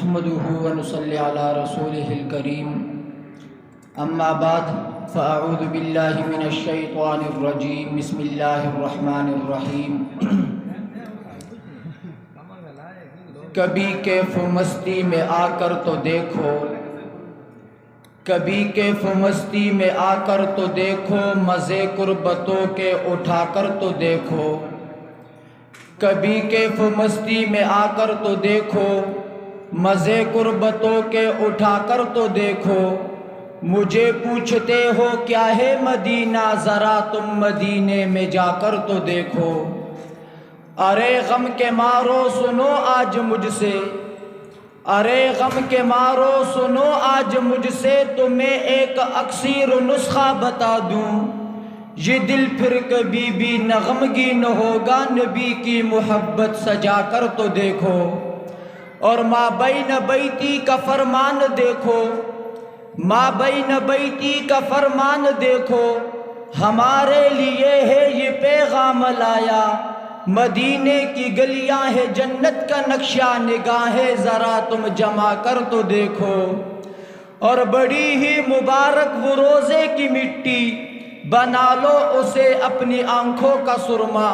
نحمده ونصلي على رسوله الكريم اما بعد فاعوذ بالله من الشیطان الرجیم بسم اللہ الرحمن الرحیم کبھی کیف و مستی میں آ کر تو دیکھو، کبھی کیف و مستی میں آ کر تو دیکھو، مزے قربتوں کے اٹھا کر تو دیکھو، کبھی کیف و مستی میں آ کر تو دیکھو، مزے قربتوں کے اٹھا کر تو دیکھو، مجھے پوچھتے ہو کیا ہے مدینہ، ذرا تم مدینے میں جا کر تو دیکھو، ارے غم کے مارو سنو آج مجھ سے، ارے غم کے مارو سنو آج مجھ سے، تمہیں ایک اکسیر نسخہ بتا دوں، یہ دل پھر کبھی بھی نہ غمگین ہوگا، نبی کی محبت سجا کر تو دیکھو، اور ما بین بیتی کا فرمان دیکھو، ما بین بیتی کا فرمان دیکھو، ہمارے لیے ہے یہ پیغام لایا، مدینے کی گلیاں ہے جنت کا نقشہ، نگاہیں ذرا تم جما کر تو دیکھو، اور بڑی ہی مبارک وہ روزے کی مٹی، بنا لو اسے اپنی آنکھوں کا سرما،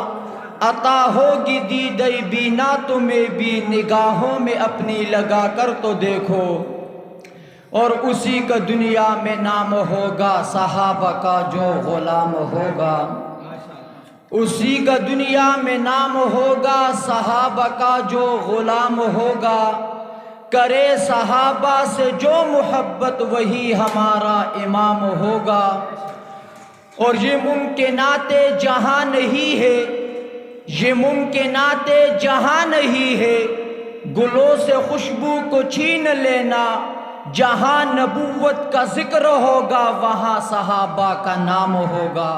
عطا ہوگی دیدہ بینا تمہیں بھی، نگاہوں میں اپنی لگا کر تو دیکھو، اور اسی کا دنیا میں نام ہوگا، صحابہ کا جو غلام ہوگا، اسی کا دنیا میں نام ہوگا، صحابہ کا جو غلام ہوگا، کرے صحابہ سے جو محبت وہی ہمارا امام ہوگا، اور یہ ممکنات جہاں نہیں ہے، یہ ممکنات جہاں نہیں ہے، گلوں سے خوشبو کو چھین لینا، جہاں نبوت کا ذکر ہوگا وہاں صحابہ کا نام ہوگا۔